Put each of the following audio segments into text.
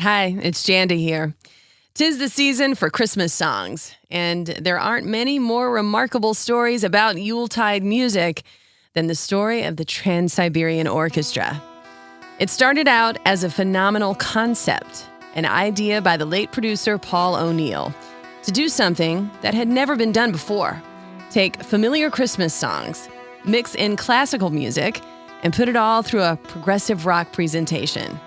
Hi, it's Janda here. 'Tis the season for Christmas songs, and there aren't many more remarkable stories about Yuletide music than the story of the Trans-Siberian Orchestra. It started out as a phenomenal concept, an idea by the late producer Paul O'Neill to do something that had never been done before. Take familiar Christmas songs, mix in classical music, and put it all through a progressive rock presentation.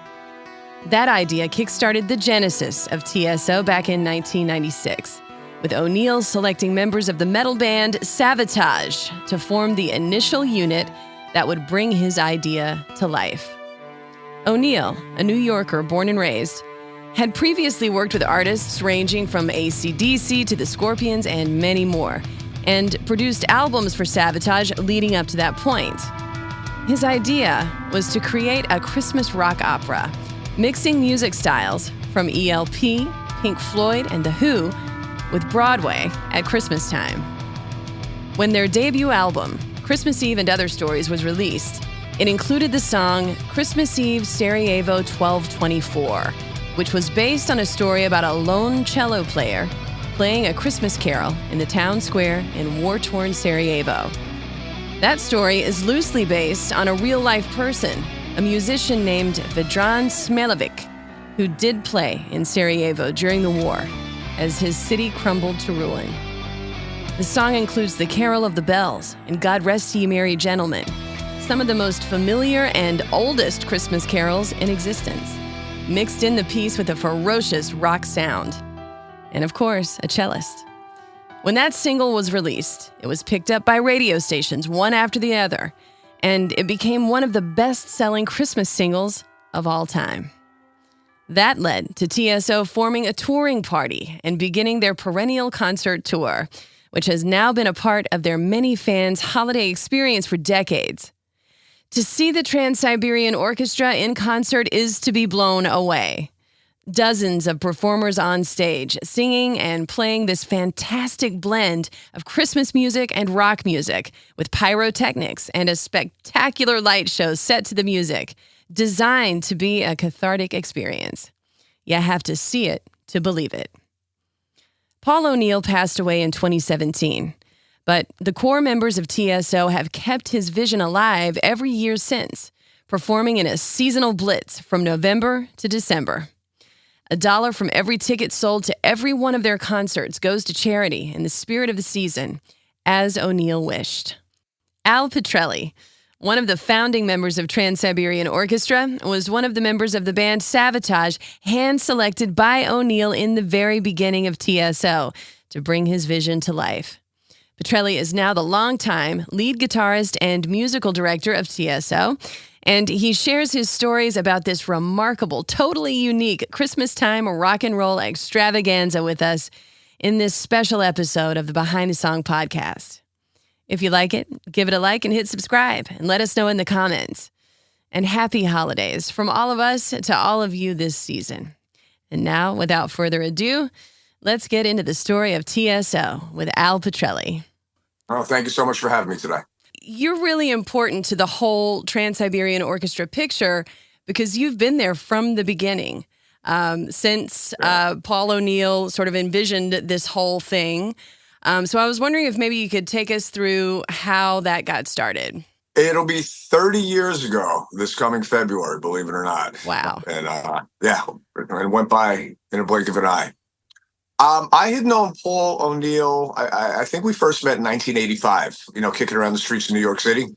That idea kickstarted the genesis of TSO back in 1996, with O'Neill selecting members of the metal band Savatage to form the initial unit that would bring his idea to life. O'Neill, a New Yorker born and raised, had previously worked with artists ranging from AC/DC to the Scorpions and many more, and produced albums for Savatage leading up to that point. His idea was to create a Christmas rock opera, mixing music styles from ELP, Pink Floyd, and The Who with Broadway at Christmas time. When their debut album, Christmas Eve and Other Stories, was released, it included the song Christmas Eve Sarajevo 1224, which was based on a story about a lone cello player playing a Christmas carol in the town square in war-torn Sarajevo. That story is loosely based on a real-life person, a musician named Vedran Smilovic, who did play in Sarajevo during the war as his city crumbled to ruin. The song includes the Carol of the Bells and God Rest Ye Merry Gentlemen, some of the most familiar and oldest Christmas carols in existence, mixed in the piece with a ferocious rock sound. And of course, a cellist. When that single was released, it was picked up by radio stations one after the other, and it became one of the best-selling Christmas singles of all time. That led to TSO forming a touring party and beginning their perennial concert tour, which has now been a part of their many fans' holiday experience for decades. To see the Trans-Siberian Orchestra in concert is to be blown away. Dozens of performers on stage, singing and playing this fantastic blend of Christmas music and rock music, with pyrotechnics and a spectacular light show set to the music, designed to be a cathartic experience. You have to see it to believe it. Paul O'Neill passed away in 2017, but the core members of TSO have kept his vision alive every year since, performing in a seasonal blitz from November to December. $1 from every ticket sold to every one of their concerts goes to charity in the spirit of the season, as O'Neill wished. Al Pitrelli, one of the founding members of Trans-Siberian Orchestra, was one of the members of the band Savatage, hand-selected by O'Neill in the very beginning of TSO to bring his vision to life. Pitrelli is now the longtime lead guitarist and musical director of TSO, and he shares his stories about this remarkable, totally unique Christmas time rock and roll extravaganza with us in this special episode of the Behind the Song podcast. If you like it, give it a like and hit subscribe and let us know in the comments. And happy holidays from all of us to all of you this season. And now, without further ado, let's get into the story of TSO with Al Pitrelli. Oh, thank you so much for having me today. You're really important to the whole Trans-Siberian Orchestra picture because you've been there from the beginning, since Paul O'Neill sort of envisioned this whole thing. So I was wondering if maybe you could take us through how that got started. It'll be 30 years ago this coming February, believe it or not. Wow. And it went by in a blink of an eye. I had known Paul O'Neill. I think we first met in 1985, kicking around the streets of New York City.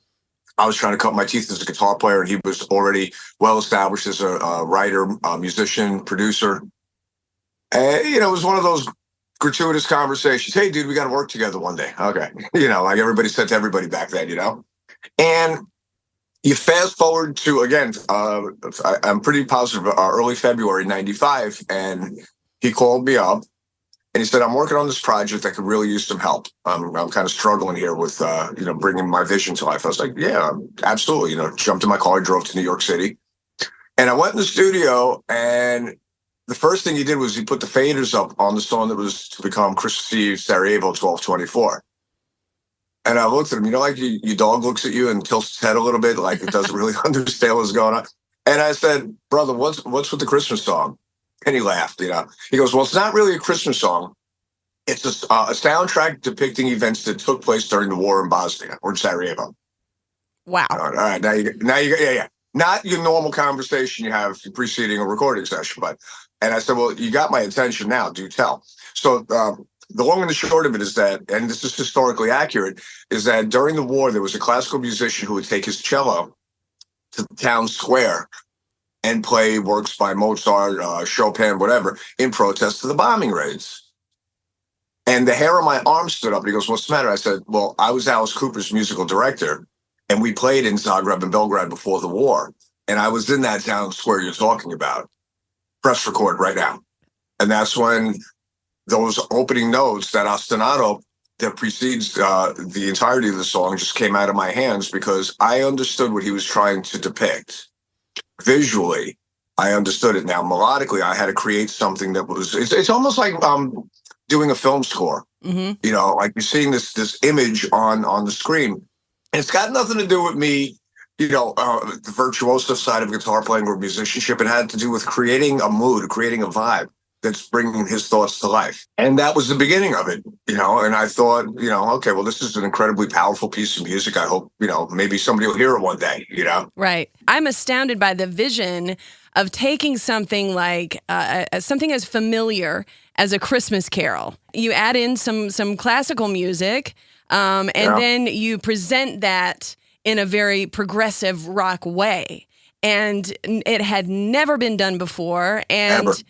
I was trying to cut my teeth as a guitar player, and he was already well established as a writer, musician, producer. And, it was one of those gratuitous conversations. Hey, dude, we got to work together one day. Okay. Like everybody said to everybody back then, And you fast forward to, again, I'm pretty positive, early February 95, and he called me up. And he said, I'm working on this project. I could really use some help. I'm kind of struggling here with, bringing my vision to life. I was like, yeah, absolutely. Jumped in my car, drove to New York City. And I went in the studio, and the first thing he did was he put the faders up on the song that was to become Christmas Eve, Sarajevo 1224. And I looked at him, like your dog looks at you and tilts his head a little bit, like it doesn't really understand what's going on. And I said, brother, what's with the Christmas song? And he laughed, you know. He goes, well, it's not really a Christmas song. It's a soundtrack depicting events that took place during the war in Bosnia or in Sarajevo. Wow. All right. Yeah. Not your normal conversation you have preceding a recording session, but, and I said, well, you got my attention now, do tell. So the long and the short of it is that, and this is historically accurate, is that during the war, there was a classical musician who would take his cello to the town square and play works by Mozart, Chopin, whatever, in protest to the bombing raids. And the hair on my arm stood up. He goes, what's the matter? I said, well, I was Alice Cooper's musical director, and we played in Zagreb and Belgrade before the war. And I was in that town square you're talking about. Press record right now. And that's when those opening notes, that ostinato that precedes the entirety of the song, just came out of my hands because I understood what he was trying to depict. Visually, I understood it. Now, melodically, I had to create something that was, it's almost like doing a film score. You know, like you're seeing this image on the screen. And it's got nothing to do with me, you know, the virtuoso side of guitar playing or musicianship. It had to do with creating a mood, creating a vibe that's bringing his thoughts to life. And that was the beginning of it, you know, and I thought, you know, okay, well, this is an incredibly powerful piece of music. I hope, you know, maybe somebody will hear it one day, you know? Right. I'm astounded by the vision of taking something like something as familiar as a Christmas Carol. You add in some classical music, and then you present that in a very progressive rock way. And it had never been done before. And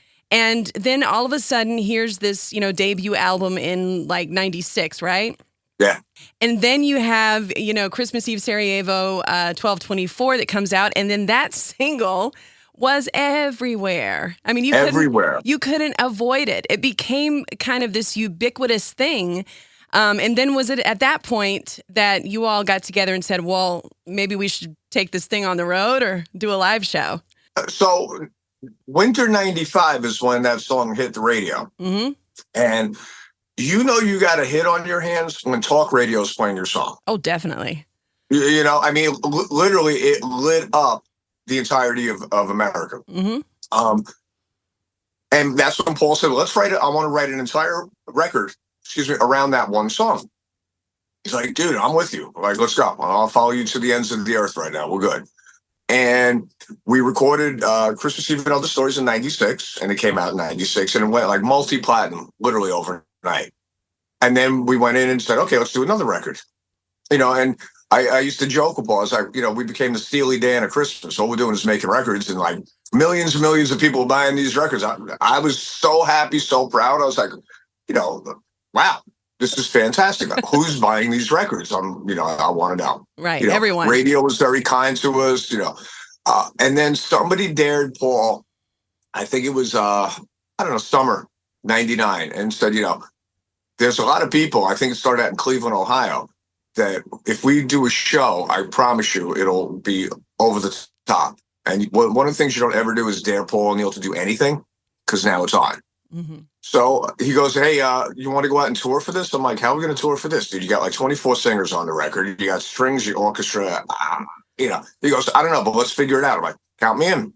then all of a sudden, here's this, you know, debut album in like 96, right? Yeah. And then you have, you know, Christmas Eve Sarajevo 12/24 that comes out. And then that single was everywhere. I mean, you couldn't avoid it. It became kind of this ubiquitous thing. And then was it at that point that you all got together and said, well, maybe we should take this thing on the road or do a live show? So winter 95 is when that song hit the radio. And you know you got a hit on your hands when talk radio is playing your song. Oh, definitely. You know, I mean, literally it lit up the entirety of America. And that's when Paul said, let's write it. I want to write an entire record, around that one song. He's like, dude, I'm with you. Like, let's go. I'll follow you to the ends of the earth right now. We're good. And we recorded Christmas Eve and Other Stories in 96, and it came out in 96, and it went like multi-platinum, literally overnight. And then we went in and said, okay, let's do another record. You know, and I used to joke with Paul, I was like, you know, we became the Steely Dan of Christmas. All we're doing is making records, and like millions and millions of people buying these records. I was so happy, so proud. I was like, you know, wow, this is fantastic. Who's buying these records? You know, I want to know. Right, you know, everyone. Radio was very kind to us, you know. And then somebody dared Paul, I think it was, I don't know, summer 99, and said, you know, there's a lot of people, I think it started out in Cleveland, Ohio, that if we do a show, I promise you it'll be over the top. And one of the things you don't ever do is dare Paul O'Neill to do anything, because now it's on. So he goes, hey, you want to go out and tour for this? I'm like, how are we going to tour for this, dude? You got like 24 singers on the record. You got strings, your orchestra. You know, he goes, I don't know, but let's figure it out. I'm like, count me in.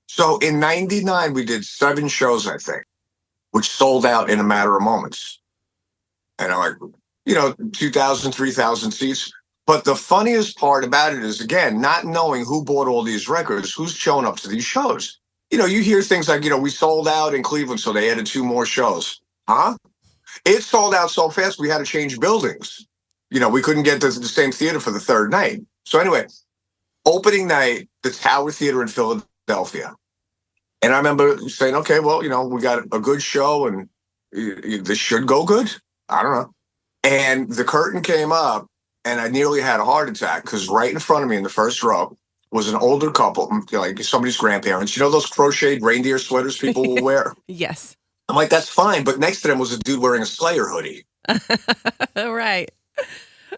So in 99, we did 7 shows, I think, which sold out in a matter of moments. And I'm like, you know, 2,000, 3,000 seats. But the funniest part about it is, again, not knowing who bought all these records, who's showing up to these shows. You know, you hear things like, you know, we sold out in Cleveland, so they added 2 more shows. Huh? It sold out so fast, we had to change buildings. You know, we couldn't get the same theater for the 3rd night. So anyway, opening night, the Tower Theater in Philadelphia. And I remember saying, okay, well, you know, we got a good show and this should go good. I don't know. And the curtain came up and I nearly had a heart attack because right in front of me in the first row was an older couple, like somebody's grandparents. You know those crocheted reindeer sweaters people will wear? Yes. I'm like, that's fine. But next to them was a dude wearing a Slayer hoodie. Right.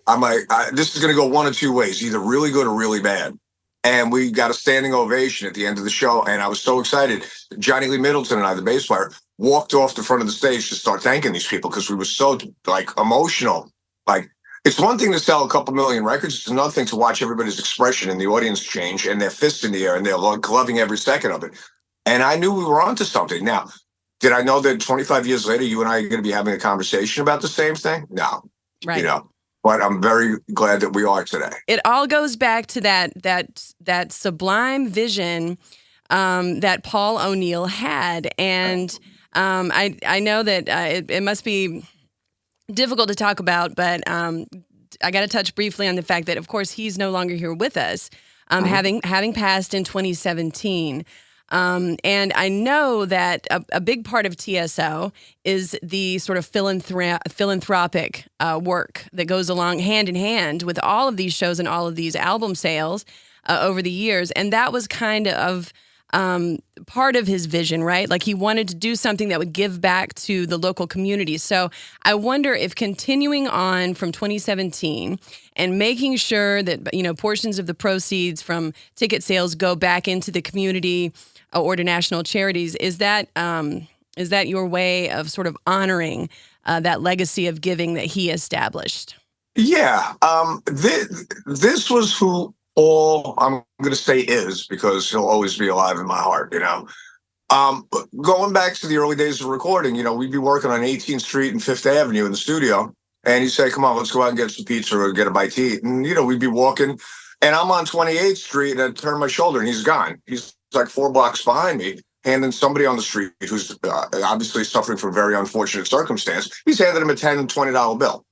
I'm like, this is going to go one of 2 ways, either really good or really bad. And we got a standing ovation at the end of the show. And I was so excited. Johnny Lee Middleton and I, the bass player, walked off the front of the stage to start thanking these people because we were so like emotional. Like, it's one thing to sell a couple million records. It's another thing to watch everybody's expression in the audience change and their fists in the air and they're loving every second of it. And I knew we were onto something. Now, did I know that 25 years later, you and I are going to be having a conversation about the same thing? No, Right. But I'm very glad that we are today. It all goes back to that sublime vision that Paul O'Neill had, and I know that it must be difficult to talk about, but I got to touch briefly on the fact that, of course, he's no longer here with us, having passed in 2017. And I know that a big part of TSO is the sort of philanthropic work that goes along hand in hand with all of these shows and all of these album sales over the years. And that was kind of part of his vision, right? Like he wanted to do something that would give back to the local community. So I wonder if continuing on from 2017 and making sure that, portions of the proceeds from ticket sales go back into the community or to national charities, is that your way of sort of honoring that legacy of giving that he established? Yeah. This was who all I'm going to say is, because he'll always be alive in my heart, Going back to the early days of recording, we'd be working on 18th Street and 5th Avenue in the studio, and he'd say, come on, let's go out and get some pizza or get a bite to eat. And, we'd be walking, and I'm on 28th Street, and I turn my shoulder, and he's gone. He's like 4 blocks behind me, handing somebody on the street who's obviously suffering from a very unfortunate circumstance. He's handing him a $10 and $20 bill.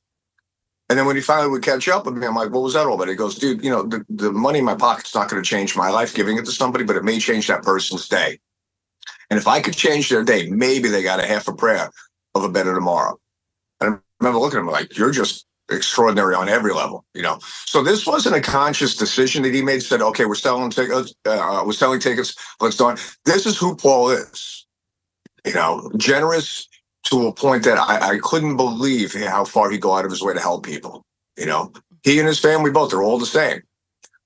And then when he finally would catch up with me, I'm like, what was that all about? He goes, dude, the money in my pocket's not going to change my life giving it to somebody, but it may change that person's day. And if I could change their day, maybe they got a half a prayer of a better tomorrow. And I remember looking at him like, you're just extraordinary on every level, So this wasn't a conscious decision that he made. Said, okay, we're selling tickets. Let's do it. This is who Paul is, generous to a point that I couldn't believe how far he'd go out of his way to help people. He and his family both are all the same.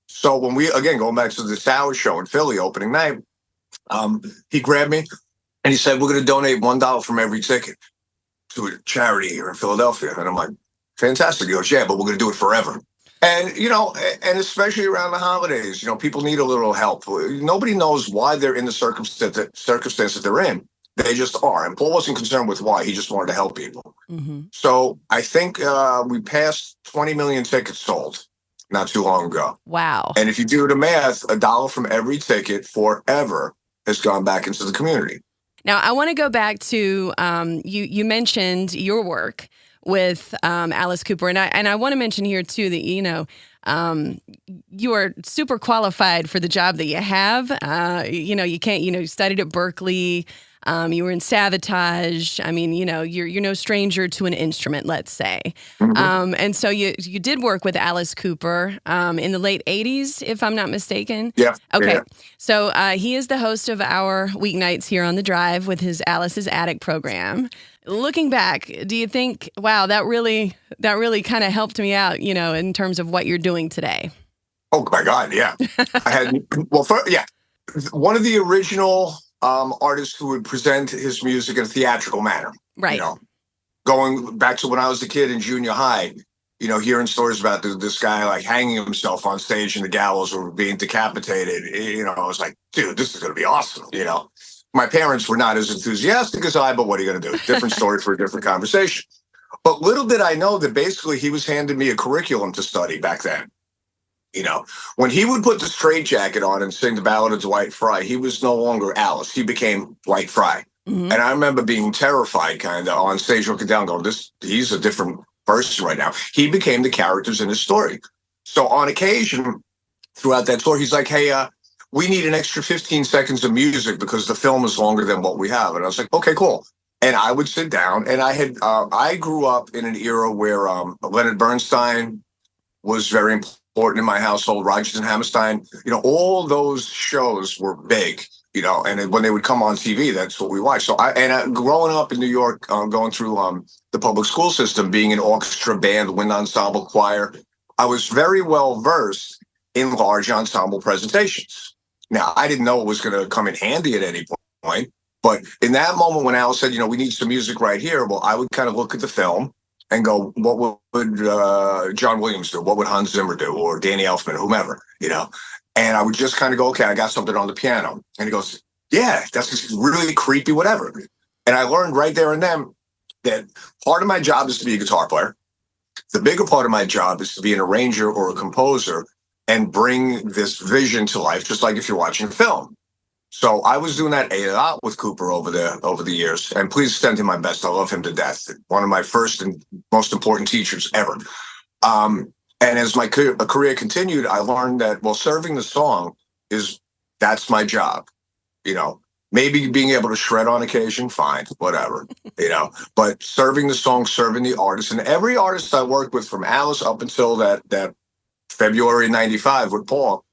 So when we, again, going back to the Tower show in Philly opening night, he grabbed me and he said, we're going to donate $1 from every ticket to a charity here in Philadelphia. And I'm like, fantastic. He goes, yeah, but we're going to do it forever. And, and especially around the holidays, people need a little help. Nobody knows why they're in the circumstance that they're in. They just are. And Paul wasn't concerned with why. He just wanted to help people. Mm-hmm. So I think we passed 20 million tickets sold not too long ago. Wow. And if you do the math, $1 from every ticket forever has gone back into the community. Now, I want to go back to, you mentioned your work with Alice Cooper. And I want to mention here, too, that, you are super qualified for the job that you have. You studied at Berkeley. You were in Savatage. I mean, you're no stranger to an instrument, let's say. Mm-hmm. And so you did work with Alice Cooper in the late 80s, if I'm not mistaken. Yeah. Okay. Yeah. So he is the host of our weeknights here on The Drive with his Alice's Attic program. Looking back, do you think, wow, that really kind of helped me out, in terms of what you're doing today? Oh, my God, yeah. One of the original artist who would present his music in a theatrical manner. Right. Going back to when I was a kid in junior high, hearing stories about this guy like hanging himself on stage in the gallows or being decapitated, I was like, dude, this is going to be awesome. My parents were not as enthusiastic as I, but what are you going to do? Different story for a different conversation. But little did I know that basically he was handing me a curriculum to study back then. When he would put the straitjacket on and sing the Ballad of Dwight Fry, he was no longer Alice. He became Dwight Fry. Mm-hmm. And I remember being terrified kind of on stage looking down going, he's a different person right now. He became the characters in his story. So on occasion throughout that tour, he's like, hey, we need an extra 15 seconds of music because the film is longer than what we have. And I was like, okay, cool. And I would sit down and I grew up in an era where Leonard Bernstein was very important in my household, Rodgers and Hammerstein, all those shows were big, and when they would come on TV, that's what we watched. So growing up in New York, going through the public school system, being an orchestra, band, wind ensemble, choir, I was very well versed in large ensemble presentations. Now, I didn't know it was going to come in handy at any point, but in that moment when Al said, we need some music right here, well, I would kind of look at the film and go, what would John Williams do? What would Hans Zimmer do? Or Danny Elfman, whomever, And I would just kind of go, okay, I got something on the piano. And he goes, Yeah, that's just really creepy, whatever. And I learned right there and then that part of my job is to be a guitar player. The bigger part of my job is to be an arranger or a composer and bring this vision to life, just like if you're watching a film. So I was doing that a lot with Cooper over the years. And please send him my best. I love him to death. One of my first and most important teachers ever. And as my career continued, I learned that, well, serving the song that's my job. Maybe being able to shred on occasion, fine, whatever, but serving the song, serving the artist. And every artist I worked with from Alice up until that February 95 with Paul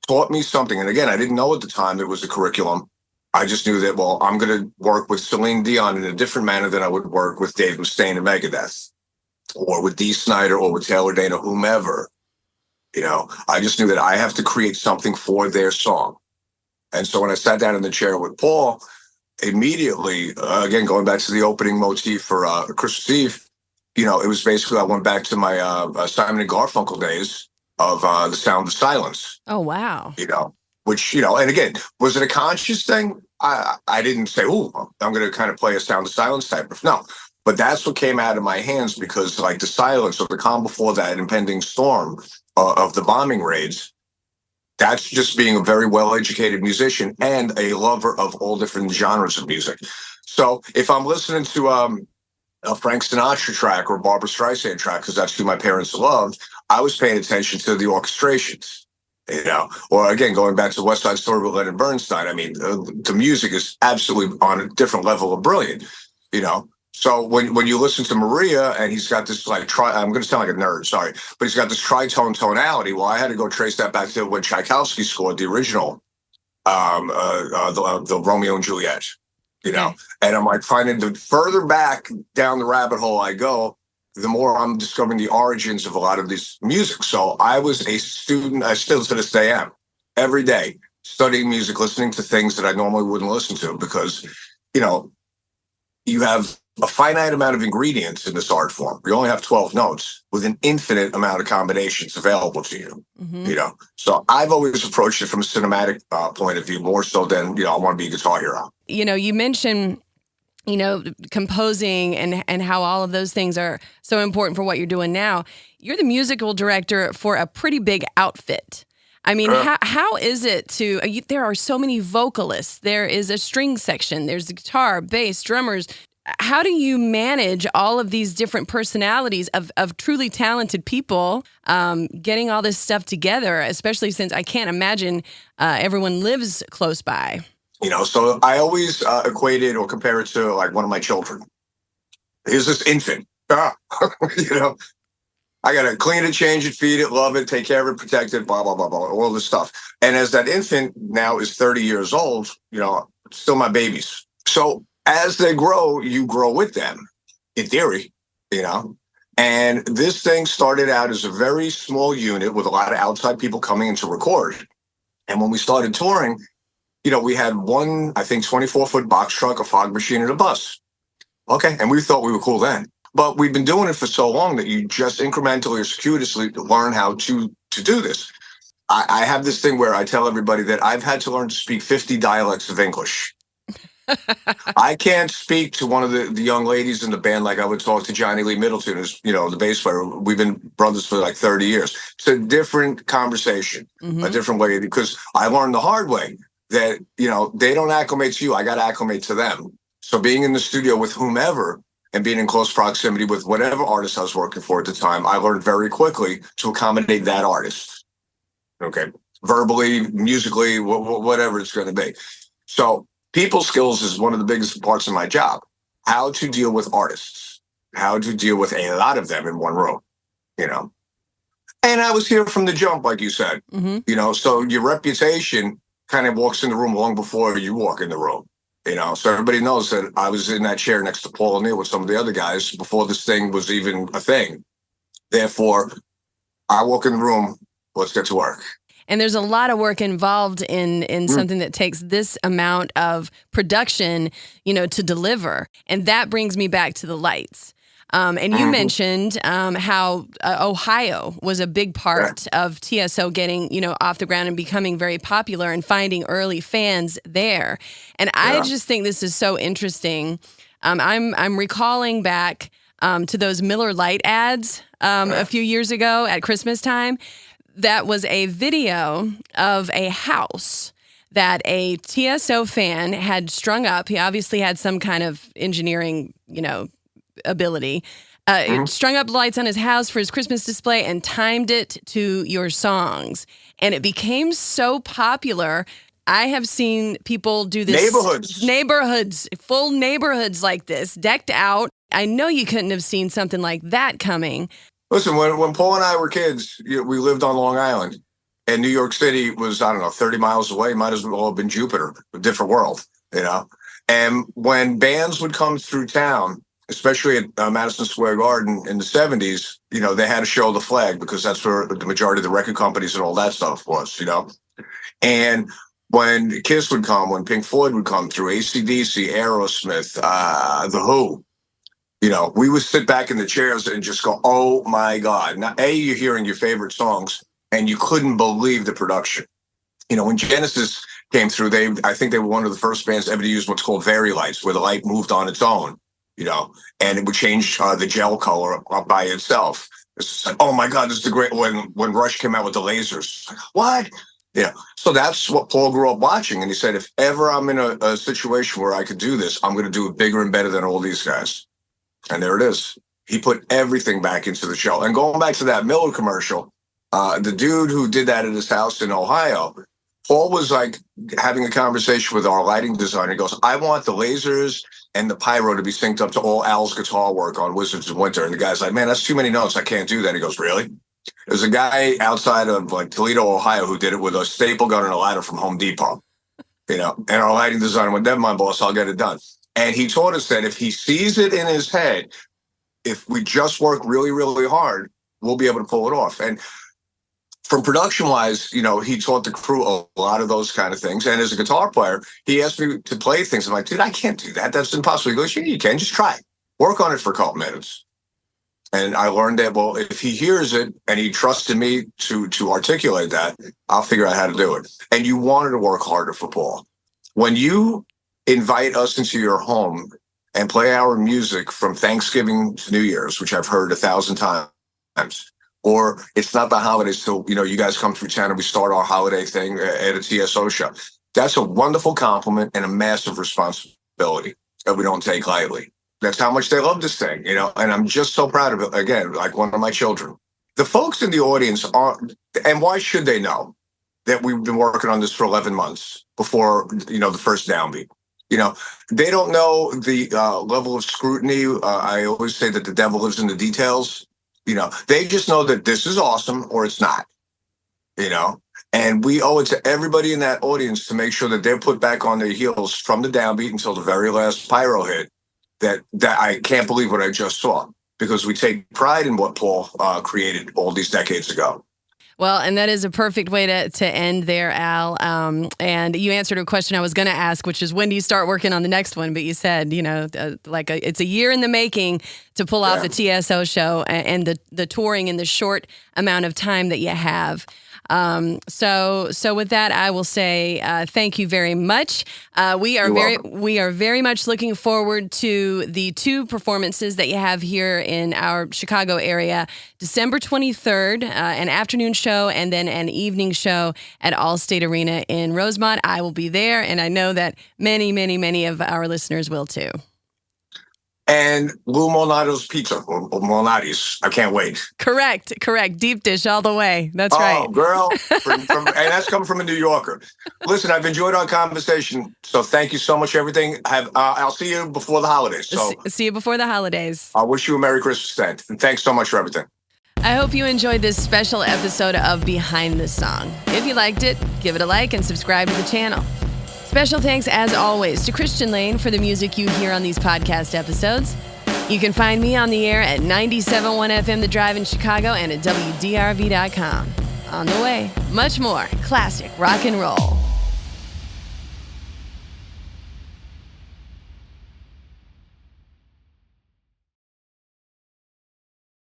taught me something. And again, I didn't know at the time there was a curriculum. I just knew that, well, I'm going to work with Celine Dion in a different manner than I would work with Dave Mustaine and Megadeth, or with Dee Snider, or with Taylor Dana, whomever. I just knew that I have to create something for their song. And so when I sat down in the chair with Paul, immediately, again, going back to the opening motif for Christmas Eve, it was basically, I went back to my Simon and Garfunkel days of The Sound of Silence. Oh, wow. Which, and again, was it a conscious thing? I didn't say, oh, I'm going to kind of play a Sound of Silence type of, no. But that's what came out of my hands, because like the silence or the calm before that impending storm of the bombing raids, that's just being a very well-educated musician and a lover of all different genres of music. So if I'm listening to a Frank Sinatra track or a Barbra Streisand track, because that's who my parents loved, I was paying attention to the orchestrations, or again, going back to West Side Story with Leonard Bernstein. I mean, the music is absolutely on a different level of brilliant, So when you listen to Maria and he's got this I'm going to sound like a nerd, sorry, but he's got this tritone tonality. Well, I had to go trace that back to when Tchaikovsky scored the original, the Romeo and Juliet, Okay. And I'm like finding the further back down the rabbit hole I go, the more I'm discovering the origins of a lot of this music. So I was a student, I still to this day am, every day studying music, listening to things that I normally wouldn't listen to, because, you have a finite amount of ingredients in this art form. You only have 12 notes with an infinite amount of combinations available to you, So I've always approached it from a cinematic point of view, more so than, I want to be a guitar hero. You mentioned, composing and how all of those things are so important for what you're doing now. You're the musical director for a pretty big outfit. I mean, how is it there are so many vocalists. There is a string section. There's the guitar, bass, drummers. How do you manage all of these different personalities of truly talented people getting all this stuff together, especially since I can't imagine everyone lives close by? So I always equate it or compare it to like one of my children. Here's this infant. I got to clean it, change it, feed it, love it, take care of it, protect it, blah, blah, blah, blah, all this stuff. And as that infant now is 30 years old, still my babies. So as they grow, you grow with them, in theory, And this thing started out as a very small unit with a lot of outside people coming in to record. And when we started touring, we had one, I think, 24-foot box truck, a fog machine, and a bus. Okay, and we thought we were cool then. But we've been doing it for so long that you just incrementally or circuitously learn how to do this. I have this thing where I tell everybody that I've had to learn to speak 50 dialects of English. I can't speak to one of the young ladies in the band like I would talk to Johnny Lee Middleton, who's, the bass player. We've been brothers for like 30 years. It's a different conversation, a different way, because I learned the hard way that, they don't acclimate to you. I got to acclimate to them. So being in the studio with whomever and being in close proximity with whatever artist I was working for at the time, I learned very quickly to accommodate that artist. Okay. Verbally, musically, whatever it's going to be. So people skills is one of the biggest parts of my job. How to deal with artists, how to deal with a lot of them in one room, And I was here from the jump, like you said, so your reputation kind of walks in the room long before you walk in the room. So everybody knows that I was in that chair next to Paul O'Neill with some of the other guys before this thing was even a thing. Therefore, I walk in the room, let's get to work. And there's a lot of work involved in something that takes this amount of production, to deliver. And that brings me back to the lights. And you mentioned how Ohio was a big part of TSO getting, off the ground and becoming very popular and finding early fans there. And I just think this is so interesting. I'm recalling back to those Miller Lite ads a few years ago at Christmas time. That was a video of a house that a TSO fan had strung up. He obviously had some kind of engineering, ability. Strung up lights on his house for his Christmas display and timed it to your songs. And it became so popular. I have seen people do this. Neighborhoods, full neighborhoods like this, decked out. I know you couldn't have seen something like that coming. Listen, when Paul and I were kids, we lived on Long Island. And New York City was, 30 miles away. Might as well have been Jupiter, a different world, And when bands would come through town, especially at Madison Square Garden in the 70s, they had to show the flag because that's where the majority of the record companies and all that stuff was, And when Kiss would come, when Pink Floyd would come through, AC/DC, Aerosmith, The Who, we would sit back in the chairs and just go, oh, my God. Now, you're hearing your favorite songs, and you couldn't believe the production. When Genesis came through, I think they were one of the first bands ever to use what's called vari-lights, where the light moved on its own, and it would change the gel color up by itself. It's like, oh, my God, this is the great when Rush came out with the lasers. What? So that's what Paul grew up watching. And he said, if ever I'm in a situation where I could do this, I'm going to do it bigger and better than all these guys. And there it is. He put everything back into the show. And going back to that Miller commercial, the dude who did that at his house in Ohio, Paul was like having a conversation with our lighting designer. He goes, I want the lasers and the pyro to be synced up to all Al's guitar work on Wizards of Winter. And the guy's like, man, that's too many notes. I can't do that. He goes, really? There's a guy outside of Toledo, Ohio, who did it with a staple gun and a ladder from Home Depot, and our lighting designer went, never mind, boss, I'll get it done. And he taught us that if he sees it in his head, if we just work really, really hard, we'll be able to pull it off. And from production-wise, he taught the crew a lot of those kind of things. And as a guitar player, he asked me to play things. I'm like, dude, I can't do that. That's impossible. He goes, yeah, you can. Just try. Work on it for a couple minutes. And I learned that, well, if he hears it and he trusted me to articulate that, I'll figure out how to do it. And you wanted to work harder for Paul. When you invite us into your home and play our music from Thanksgiving to New Year's, which I've heard 1,000 times, or it's not the holidays till, you guys come through town and we start our holiday thing at a TSO show. That's a wonderful compliment and a massive responsibility that we don't take lightly. That's how much they love this thing, and I'm just so proud of it. Again, like one of my children. The folks in the audience are, and why should they know that we've been working on this for 11 months before, the first downbeat? They don't know the level of scrutiny. I always say that the devil lives in the details. They just know that this is awesome or it's not, and we owe it to everybody in that audience to make sure that they're put back on their heels from the downbeat until the very last pyro hit. That I can't believe what I just saw, because we take pride in what Paul created all these decades ago. Well, and that is a perfect way to end there, Al. And you answered a question I was going to ask, which is when do you start working on the next one? But you said, it's a year in the making to pull off the TSO show and the touring in the short amount of time that you have. So with that, I will say thank you very much. We are very much looking forward to the two performances that you have here in our Chicago area. December 23rd, an afternoon show, and then an evening show at Allstate Arena in Rosemont. I will be there, and I know that many, many, many of our listeners will too. And Lou Malnado's pizza, or Malnati's. I can't wait. Correct. Deep dish all the way. That's right. Oh, girl. And that's coming from a New Yorker. Listen, I've enjoyed our conversation. So thank you so much for everything. I'll see you before the holidays. So see you before the holidays. I wish you a Merry Christmas then. And thanks so much for everything. I hope you enjoyed this special episode of Behind the Song. If you liked it, give it a like and subscribe to the channel. Special thanks, as always, to Christian Lane for the music you hear on these podcast episodes. You can find me on the air at 97.1 FM The Drive in Chicago and at WDRV.com. On the way, much more classic rock and roll.